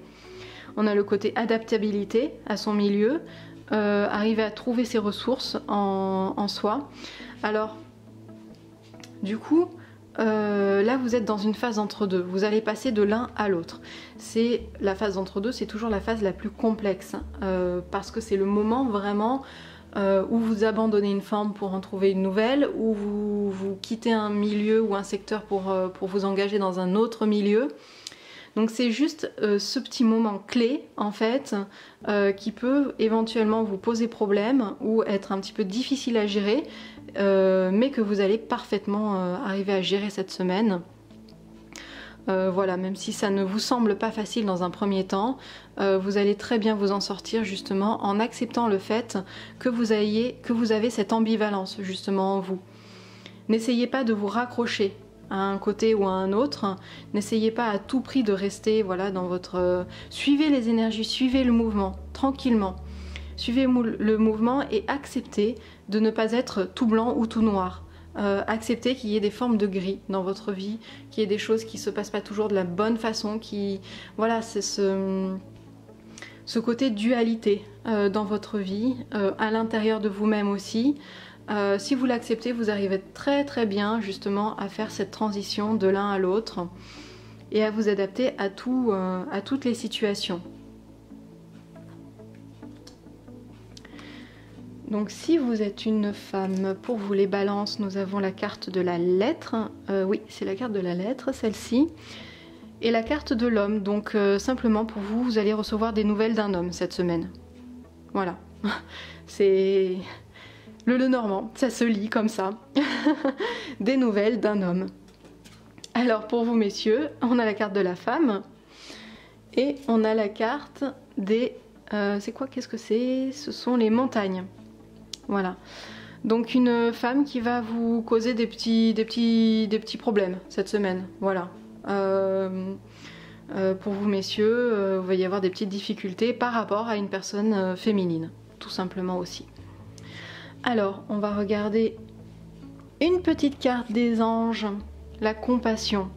on a le côté adaptabilité à son milieu, arriver à trouver ses ressources en soi. Alors, du coup, là vous êtes dans une phase entre deux. Vous allez passer de l'un à l'autre. C'est la phase entre deux, c'est toujours la phase la plus complexe parce que c'est le moment vraiment où vous abandonnez une forme pour en trouver une nouvelle, où vous quittez un milieu ou un secteur pour vous engager dans un autre milieu. Donc c'est juste ce petit moment clé en fait qui peut éventuellement vous poser problème ou être un petit peu difficile à gérer, mais que vous allez parfaitement arriver à gérer cette semaine. Voilà, même si ça ne vous semble pas facile dans un premier temps, vous allez très bien vous en sortir justement en acceptant le fait que vous avez cette ambivalence justement en vous. N'essayez pas de vous raccrocher à un côté ou à un autre, n'essayez pas à tout prix de rester voilà, dans votre... Suivez les énergies, suivez le mouvement, tranquillement. Suivez le mouvement et acceptez de ne pas être tout blanc ou tout noir. Acceptez qu'il y ait des formes de gris dans votre vie, qu'il y ait des choses qui ne se passent pas toujours de la bonne façon, voilà, c'est ce côté dualité dans votre vie, à l'intérieur de vous-même aussi. Si vous l'acceptez, vous arrivez très très bien justement à faire cette transition de l'un à l'autre et à vous adapter à toutes les situations. Donc si vous êtes une femme, pour vous les balances, nous avons la carte de la lettre. Oui, c'est la carte de la lettre, celle-ci. Et la carte de l'homme. Donc simplement pour vous, vous allez recevoir des nouvelles d'un homme cette semaine. Voilà. C'est le Lenormand, ça se lit comme ça. Des nouvelles d'un homme. Alors pour vous messieurs, on a la carte de la femme. Et on a la carte des... c'est quoi? Qu'est-ce que c'est? Ce sont les montagnes. Voilà, donc une femme qui va vous causer des petits problèmes cette semaine, voilà. Pour vous messieurs, il va y avoir des petites difficultés par rapport à une personne féminine, tout simplement aussi. Alors, on va regarder une petite carte des anges, la compassion.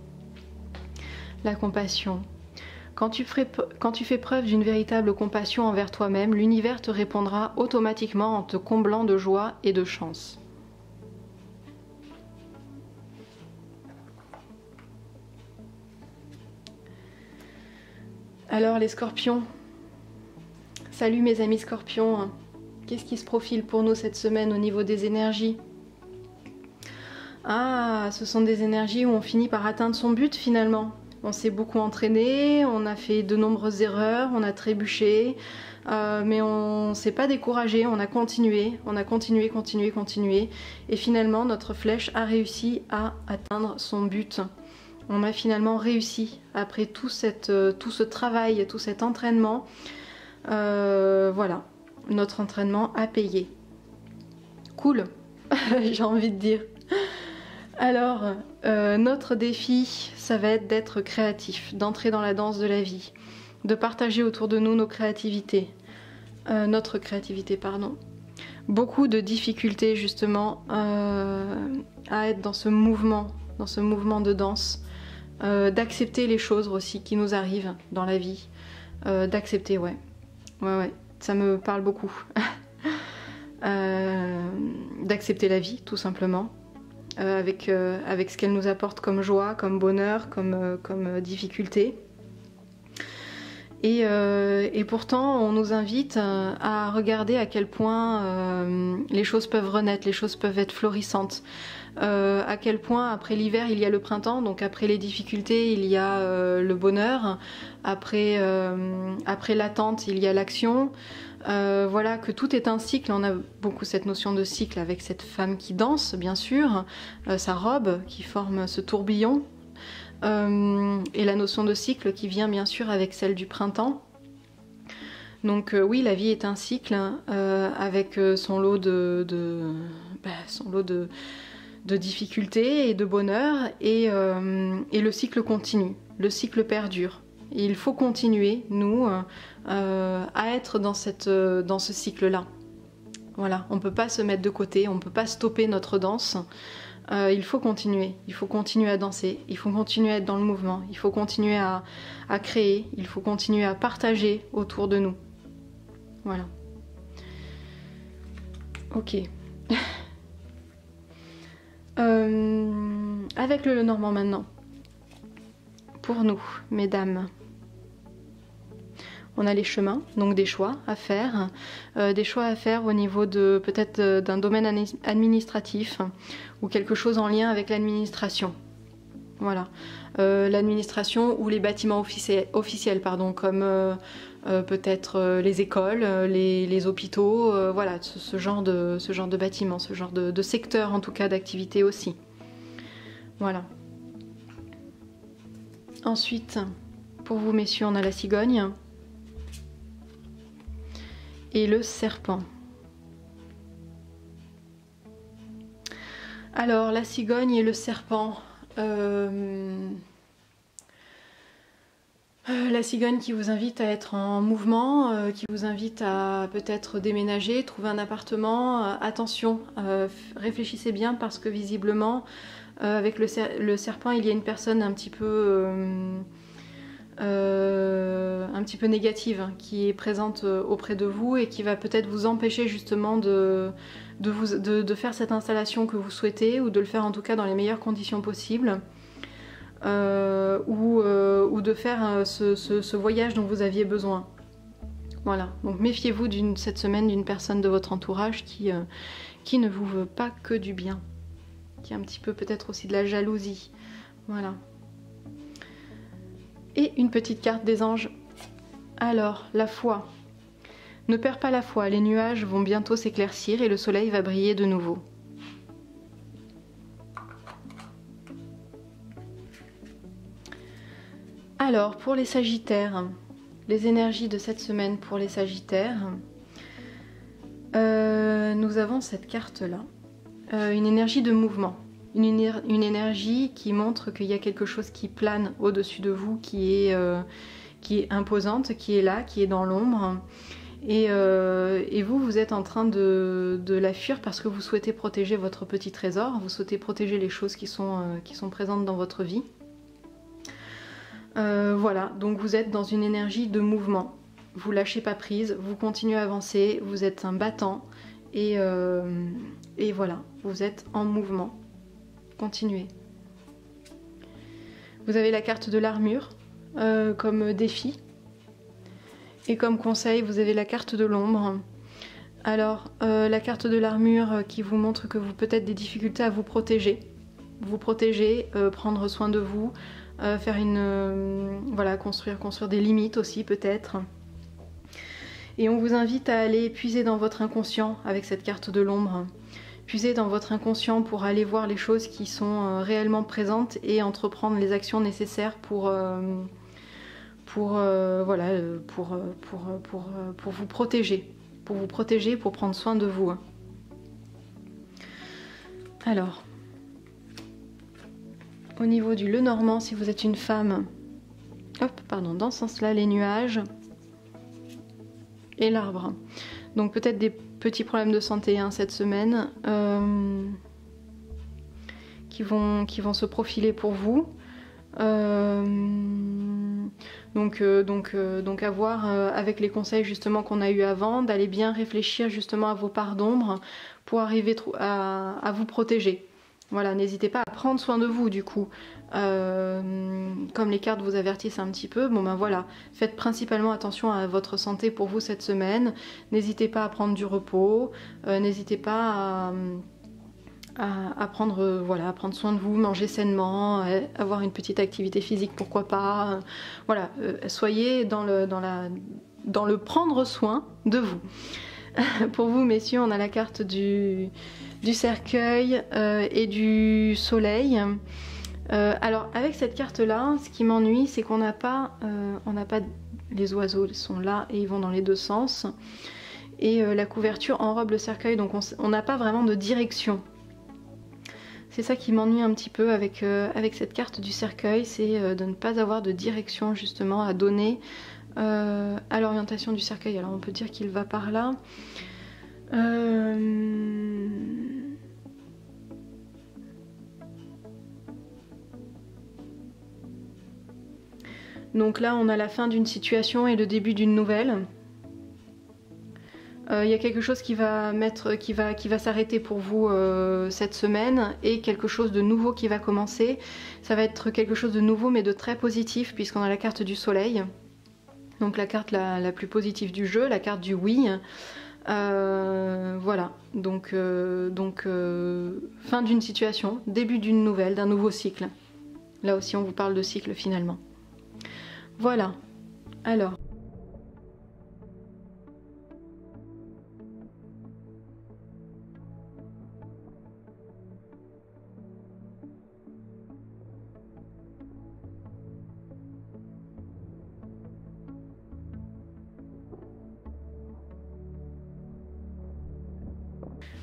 La compassion. Quand tu fais preuve d'une véritable compassion envers toi-même, l'univers te répondra automatiquement en te comblant de joie et de chance. Alors les scorpions, salut mes amis scorpions, qu'est-ce qui se profile pour nous cette semaine au niveau des énergies? Ah, ce sont des énergies où on finit par atteindre son but finalement. On s'est beaucoup entraîné, on a fait de nombreuses erreurs, on a trébuché, mais on ne s'est pas découragé, on a continué, continué. Et finalement, notre flèche a réussi à atteindre son but. On a finalement réussi, après tout ce travail, tout cet entraînement. Voilà, notre entraînement a payé. Cool, j'ai envie de dire. Alors, notre défi, ça va être d'être créatif, d'entrer dans la danse de la vie, de partager autour de nous nos créativités, notre créativité, pardon. Beaucoup de difficultés justement à être dans ce mouvement de danse, d'accepter les choses aussi qui nous arrivent dans la vie, d'accepter, ouais, ça me parle beaucoup, d'accepter la vie tout simplement. Avec ce qu'elle nous apporte comme joie, comme bonheur, comme difficulté. Et pourtant, on nous invite à regarder à quel point les choses peuvent renaître, les choses peuvent être florissantes. À quel point, après l'hiver, il y a le printemps, donc après les difficultés, il y a le bonheur. Après l'attente, il y a l'action. Voilà, que tout est un cycle. On a beaucoup cette notion de cycle avec cette femme qui danse, bien sûr, sa robe qui forme ce tourbillon, et la notion de cycle qui vient bien sûr avec celle du printemps. Donc oui, la vie est un cycle avec son lot de difficultés et de bonheur, et le cycle continue, le cycle perdure. Et il faut continuer, nous, à être dans ce cycle-là. Voilà, on ne peut pas se mettre de côté, on ne peut pas stopper notre danse. Il faut continuer à danser, il faut continuer à être dans le mouvement, il faut continuer à créer, il faut continuer à partager autour de nous. Voilà. Ok. Avec le Lenormand maintenant. Pour nous, mesdames. On a les chemins, donc des choix à faire au niveau de peut-être d'un domaine administratif ou quelque chose en lien avec l'administration. Voilà, l'administration ou les bâtiments officiels, pardon, comme peut-être les écoles, les hôpitaux, voilà, ce genre de bâtiments, ce genre de secteur en tout cas d'activité aussi. Voilà. Ensuite, pour vous messieurs, on a la cigogne et le serpent. Alors, la cigogne et le serpent. La cigogne qui vous invite à être en mouvement, qui vous invite à peut-être déménager, trouver un appartement. Attention, réfléchissez bien parce que visiblement, avec le serpent, il y a une personne un petit peu négative qui est présente auprès de vous et qui va peut-être vous empêcher justement de faire cette installation que vous souhaitez, ou de le faire en tout cas dans les meilleures conditions possibles, ou de faire ce voyage dont vous aviez besoin. Voilà, donc méfiez-vous cette semaine d'une personne de votre entourage qui ne vous veut pas que du bien, qui a un petit peu peut-être aussi de la jalousie. Voilà. Et une petite carte des anges. Alors, la foi. Ne perds pas la foi, les nuages vont bientôt s'éclaircir et le soleil va briller de nouveau. Alors, pour les Sagittaires, les énergies de cette semaine pour les Sagittaires, nous avons cette carte-là, une énergie de mouvement. Une énergie qui montre qu'il y a quelque chose qui plane au-dessus de vous, qui est imposante, qui est là, qui est dans l'ombre. Et vous êtes en train de la fuir parce que vous souhaitez protéger votre petit trésor, vous souhaitez protéger les choses qui sont présentes dans votre vie. Voilà, donc vous êtes dans une énergie de mouvement. Vous lâchez pas prise, vous continuez à avancer, vous êtes un battant et voilà, vous êtes en mouvement. Continuez. Vous avez la carte de l'armure comme défi. Et comme conseil, vous avez la carte de l'ombre. Alors, la carte de l'armure qui vous montre que vous peut-être des difficultés à vous protéger. vous protéger, prendre soin de vous, faire voilà, construire des limites aussi peut-être. Et on vous invite à aller puiser dans votre inconscient avec cette carte de l'ombre. Puiser dans votre inconscient pour aller voir les choses qui sont réellement présentes et entreprendre les actions nécessaires pour vous protéger. Pour prendre soin de vous. Alors, au niveau du Lenormand, si vous êtes une femme, dans ce sens-là, les nuages et l'arbre. Donc peut-être des petits problèmes de santé cette semaine qui vont se profiler pour vous. Donc à voir avec les conseils justement qu'on a eu avant, d'aller bien réfléchir justement à vos parts d'ombre pour arriver à vous protéger. Voilà, n'hésitez pas à prendre soin de vous du coup. Comme les cartes vous avertissent un petit peu, bon ben voilà, faites principalement attention à votre santé pour vous cette semaine. N'hésitez pas à prendre du repos, n'hésitez pas à prendre soin de vous, manger sainement, avoir une petite activité physique, pourquoi pas. Voilà, soyez dans le prendre soin de vous. Pour vous, messieurs, on a la carte du cercueil et du soleil. Alors, avec cette carte-là, ce qui m'ennuie, c'est qu'on n'a pas, les oiseaux sont là et ils vont dans les deux sens. Et la couverture enrobe le cercueil, donc on n'a pas vraiment de direction. C'est ça qui m'ennuie un petit peu avec cette carte du cercueil, c'est de ne pas avoir de direction justement à donner à l'orientation du cercueil. Alors on peut dire qu'il va par là. Donc là on a la fin d'une situation et le début d'une nouvelle. Il y a quelque chose qui va s'arrêter pour vous cette semaine et quelque chose de nouveau qui va commencer. Ça va être quelque chose de nouveau mais de très positif puisqu'on a la carte du soleil. Donc la carte la plus positive du jeu, la carte du oui. Voilà, donc fin d'une situation, début d'une nouvelle, d'un nouveau cycle. Là aussi on vous parle de cycle finalement. Voilà, alors...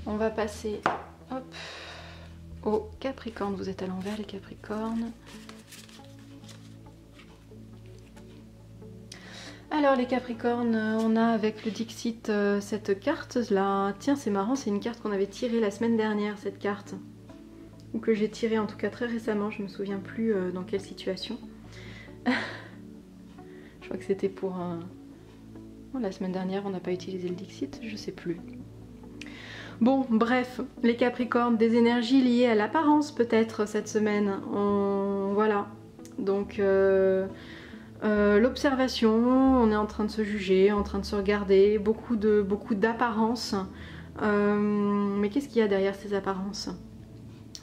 On va passer au Capricorne. Vous êtes à l'envers les Capricornes. Alors les Capricornes, on a avec le Dixit cette carte là. Tiens, c'est marrant, c'est une carte qu'on avait tirée la semaine dernière, cette carte. Ou que j'ai tirée en tout cas très récemment, je me souviens plus dans quelle situation. Je crois que c'était pour... Bon, la semaine dernière, on n'a pas utilisé le Dixit, je sais plus. Bon, bref, les Capricornes, des énergies liées à l'apparence peut-être cette semaine. Voilà, donc l'observation, on est en train de se juger, en train de se regarder, beaucoup d'apparences. Mais qu'est-ce qu'il y a derrière ces apparences?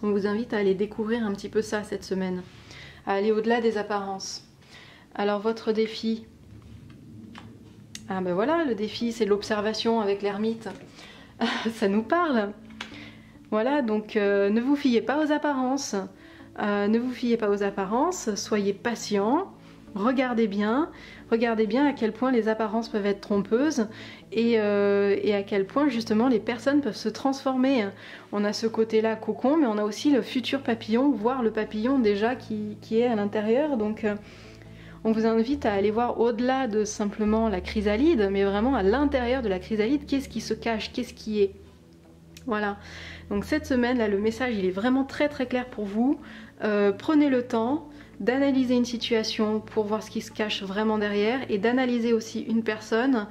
On vous invite à aller découvrir un petit peu ça cette semaine, à aller au-delà des apparences. Alors votre défi, ah ben voilà, le défi c'est l'observation avec l'ermite. Ça nous parle. Voilà, donc ne vous fiez pas aux apparences. Ne vous fiez pas aux apparences, soyez patient, regardez bien à quel point les apparences peuvent être trompeuses et à quel point justement les personnes peuvent se transformer. On a ce côté-là cocon, mais on a aussi le futur papillon, voire le papillon déjà qui est à l'intérieur. Donc on vous invite à aller voir au-delà de simplement la chrysalide, mais vraiment à l'intérieur de la chrysalide, qu'est-ce qui se cache, qu'est-ce qui est. Voilà, donc cette semaine, là, le message, il est vraiment très très clair pour vous. Prenez le temps d'analyser une situation pour voir ce qui se cache vraiment derrière et d'analyser aussi une personne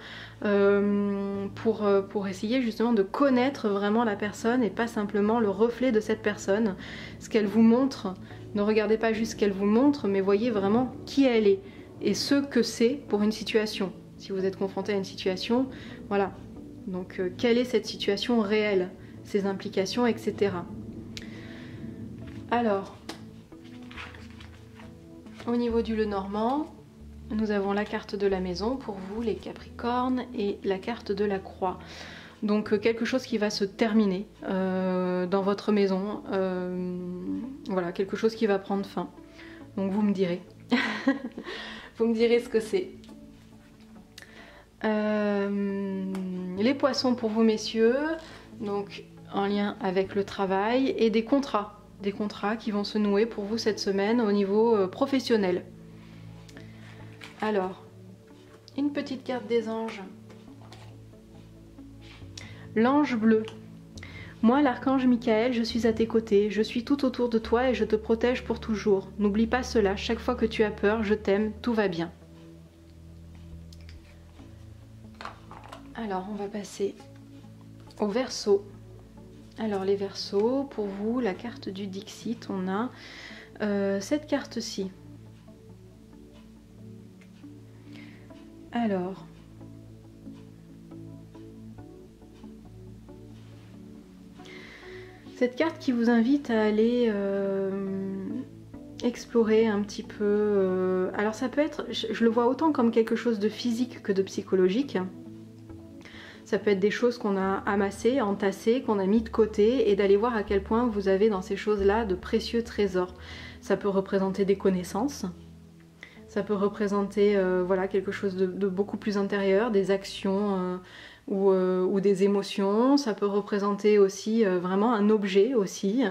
pour essayer justement de connaître vraiment la personne et pas simplement le reflet de cette personne, ce qu'elle vous montre. Ne regardez pas juste ce qu'elle vous montre, mais voyez vraiment qui elle est et ce que c'est pour une situation. Si vous êtes confronté à une situation, voilà. Donc quelle est cette situation réelle, ses implications, etc. Alors, au niveau du Lenormand, nous avons la carte de la maison pour vous les Capricornes et la carte de la croix. Donc quelque chose qui va se terminer dans votre maison, voilà, quelque chose qui va prendre fin. Donc vous me direz, vous me direz ce que c'est. Les poissons pour vous messieurs, donc en lien avec le travail et des contrats qui vont se nouer pour vous cette semaine au niveau professionnel. Alors, une petite carte des anges. L'ange bleu. Moi, l'archange Michael, je suis à tes côtés, je suis tout autour de toi et je te protège pour toujours. N'oublie pas cela, chaque fois que tu as peur, je t'aime, tout va bien. Alors, on va passer au Verseau. Alors, les Verseaux, pour vous, la carte du Dixit, on a cette carte-ci. Alors... cette carte qui vous invite à aller explorer un petit peu. Alors ça peut être, je le vois autant comme quelque chose de physique que de psychologique. Ça peut être des choses qu'on a amassées, entassées, qu'on a mis de côté et d'aller voir à quel point vous avez dans ces choses-là de précieux trésors. Ça peut représenter des connaissances. Ça peut représenter voilà, quelque chose de beaucoup plus intérieur, des actions ou des émotions. Ça peut représenter aussi vraiment un objet aussi.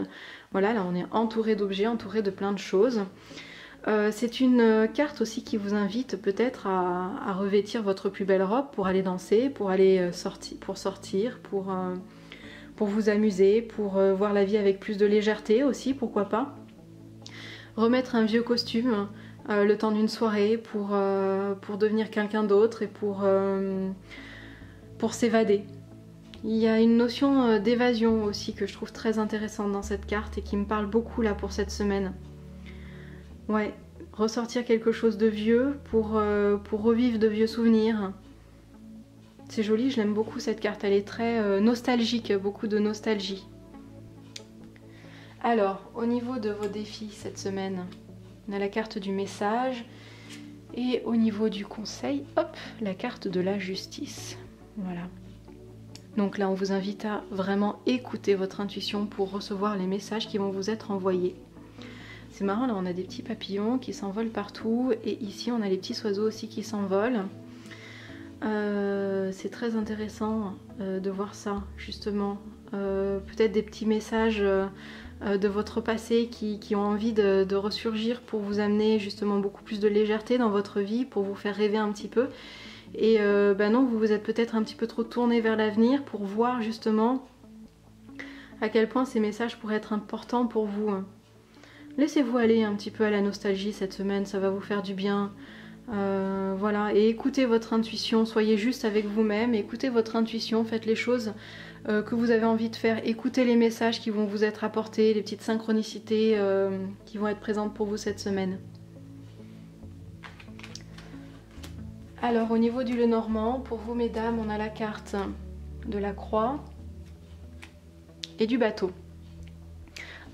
Voilà, là on est entouré d'objets, entouré de plein de choses. C'est une carte aussi qui vous invite peut-être à revêtir votre plus belle robe pour aller danser, pour aller sortir, pour vous amuser, pour voir la vie avec plus de légèreté aussi, pourquoi pas. Remettre un vieux costume le temps d'une soirée pour devenir quelqu'un d'autre et pour s'évader. Il y a une notion d'évasion aussi que je trouve très intéressante dans cette carte et qui me parle beaucoup là pour cette semaine. Ouais, ressortir quelque chose de vieux pour revivre de vieux souvenirs. C'est joli, je l'aime beaucoup cette carte, elle est très nostalgique, beaucoup de nostalgie. Alors, au niveau de vos défis cette semaine, on a la carte du message et au niveau du conseil, hop, la carte de la justice. Voilà. Donc là, on vous invite à vraiment écouter votre intuition pour recevoir les messages qui vont vous être envoyés. C'est marrant, là, on a des petits papillons qui s'envolent partout et ici, on a les petits oiseaux aussi qui s'envolent. C'est très intéressant de voir ça, justement. Peut-être des petits messages de votre passé qui ont envie de ressurgir pour vous amener justement beaucoup plus de légèreté dans votre vie, pour vous faire rêver un petit peu. Et non, vous vous êtes peut-être un petit peu trop tourné vers l'avenir pour voir justement à quel point ces messages pourraient être importants pour vous. Laissez-vous aller un petit peu à la nostalgie cette semaine, ça va vous faire du bien. Voilà, et écoutez votre intuition, soyez juste avec vous-même, écoutez votre intuition, faites les choses que vous avez envie de faire, écoutez les messages qui vont vous être apportés, les petites synchronicités qui vont être présentes pour vous cette semaine. Alors au niveau du Lenormand, pour vous mesdames, on a la carte de la croix et du bateau.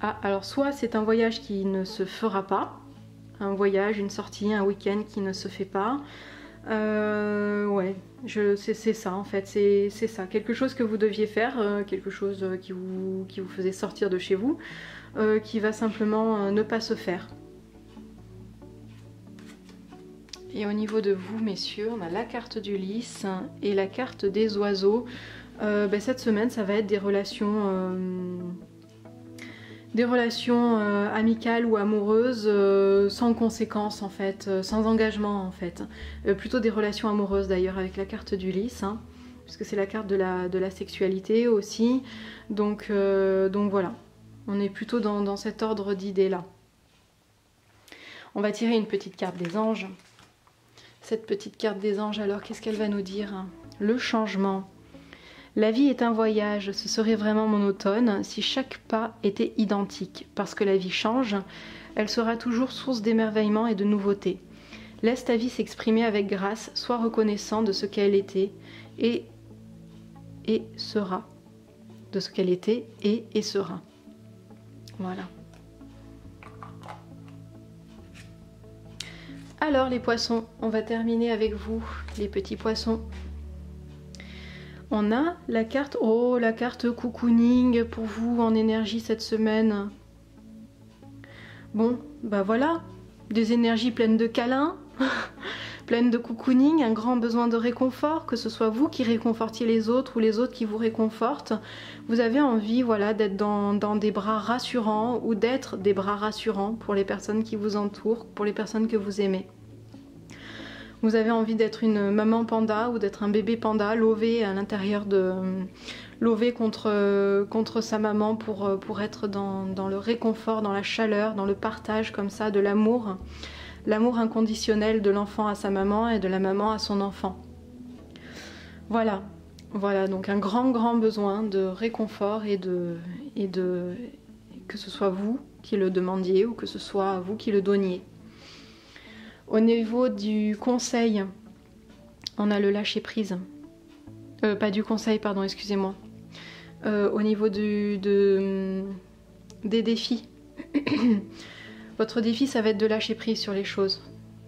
Ah, alors soit c'est un voyage qui ne se fera pas, un voyage, une sortie, un week-end qui ne se fait pas. Ouais, c'est ça en fait, c'est ça. Quelque chose que vous deviez faire, quelque chose qui vous faisait sortir de chez vous, qui va simplement ne pas se faire. Et au niveau de vous, messieurs, on a la carte du lys et la carte des oiseaux. Cette semaine, ça va être des relations amicales ou amoureuses sans conséquences en fait, sans engagement en fait. Plutôt des relations amoureuses d'ailleurs avec la carte du lys, hein, puisque c'est la carte de la sexualité aussi. Donc voilà, on est plutôt dans cet ordre d'idées là. On va tirer une petite carte des anges. Cette petite carte des anges, alors qu'est-ce qu'elle va nous dire? Le changement. La vie est un voyage, ce serait vraiment monotone si chaque pas était identique. Parce que la vie change, elle sera toujours source d'émerveillement et de nouveautés. Laisse ta vie s'exprimer avec grâce, sois reconnaissant de ce qu'elle était et sera. De ce qu'elle était et sera. Voilà. Alors les poissons, on va terminer avec vous, les petits poissons. On a la carte, oh la carte cocooning pour vous en énergie cette semaine. Bon, bah voilà, des énergies pleines de câlins, pleines de cocooning, un grand besoin de réconfort, que ce soit vous qui réconfortiez les autres ou les autres qui vous réconfortent. Vous avez envie, voilà, d'être dans des bras rassurants ou d'être des bras rassurants pour les personnes qui vous entourent, pour les personnes que vous aimez. Vous avez envie d'être une maman panda ou d'être un bébé panda lové à l'intérieur de... lové contre sa maman pour être dans le réconfort, dans la chaleur, dans le partage comme ça de l'amour. L'amour inconditionnel de l'enfant à sa maman et de la maman à son enfant. Voilà, voilà donc un grand besoin de réconfort et de que ce soit vous qui le demandiez ou que ce soit vous qui le donniez. Au niveau du conseil, on a le lâcher prise. Pas du conseil, pardon, excusez-moi. Au niveau des défis. Votre défi, ça va être de lâcher prise sur les choses.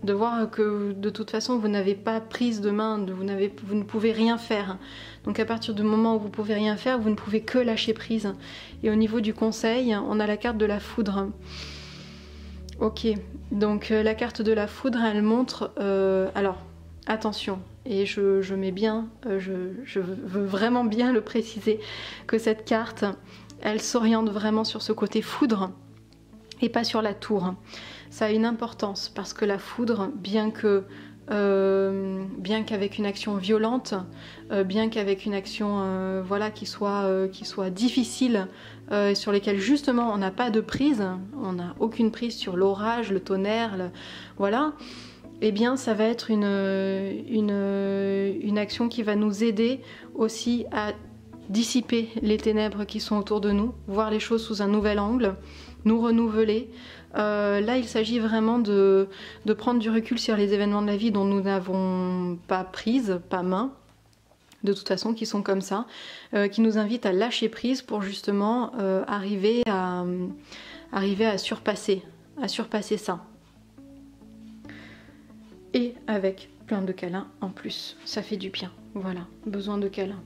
De voir que de toute façon, vous n'avez pas prise de main, vous ne pouvez rien faire. Donc à partir du moment où vous ne pouvez rien faire, vous ne pouvez que lâcher prise. Et au niveau du conseil, on a la carte de la foudre. Ok, donc la carte de la foudre, elle montre... alors, attention, et je mets bien, je veux vraiment bien le préciser, que cette carte, elle s'oriente vraiment sur ce côté foudre et pas sur la tour. Ça a une importance parce que la foudre, bien qu'avec une action violente, bien qu'avec une action voilà, qui soit difficile, sur lesquelles justement on n'a pas de prise, on n'a aucune prise sur l'orage, le tonnerre, voilà, eh bien ça va être une action qui va nous aider aussi à dissiper les ténèbres qui sont autour de nous, voir les choses sous un nouvel angle, nous renouveler. Là, il s'agit vraiment de prendre du recul sur les événements de la vie dont nous n'avons pas prise, pas main, de toute façon, qui sont comme ça, qui nous invitent à lâcher prise pour justement arriver à surpasser ça. Et avec plein de câlins en plus, ça fait du bien. Voilà, besoin de câlins.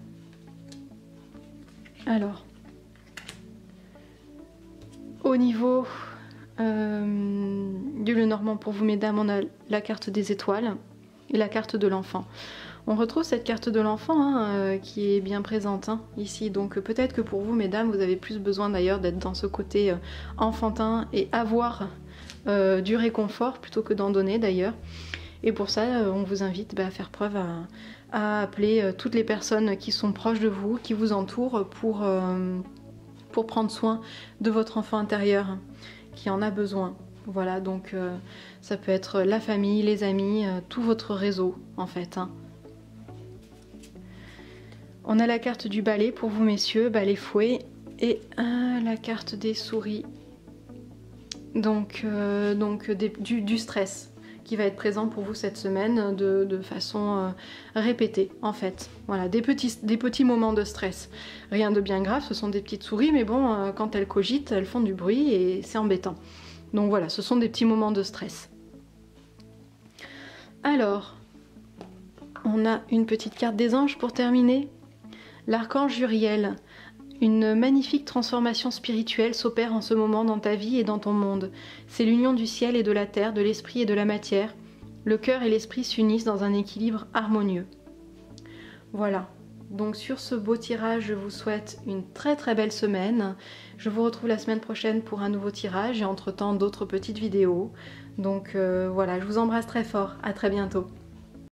Alors, au niveau du Lenormand pour vous mesdames, on a la carte des étoiles et la carte de l'enfant. On retrouve cette carte de l'enfant qui est bien présente ici, donc peut-être que pour vous mesdames, vous avez plus besoin d'ailleurs d'être dans ce côté enfantin et avoir du réconfort plutôt que d'en donner d'ailleurs. Et pour ça, on vous invite à faire preuve à appeler toutes les personnes qui sont proches de vous, qui vous entourent pour prendre soin de votre enfant intérieur qui en a besoin. Voilà, donc ça peut être la famille, les amis, tout votre réseau en fait. On a la carte du balai pour vous messieurs, balai fouet, et la carte des souris, donc du stress qui va être présent pour vous cette semaine de façon répétée en fait. Voilà, des petits moments de stress. Rien de bien grave, ce sont des petites souris, mais bon, quand elles cogitent, elles font du bruit et c'est embêtant. Donc voilà, ce sont des petits moments de stress. Alors, on a une petite carte des anges pour terminer. L'archange Uriel. Une magnifique transformation spirituelle s'opère en ce moment dans ta vie et dans ton monde. C'est l'union du ciel et de la terre, de l'esprit et de la matière. Le cœur et l'esprit s'unissent dans un équilibre harmonieux. Voilà. Donc sur ce beau tirage, je vous souhaite une très belle semaine. Je vous retrouve la semaine prochaine pour un nouveau tirage et entre-temps d'autres petites vidéos. Donc voilà, je vous embrasse très fort. À très bientôt.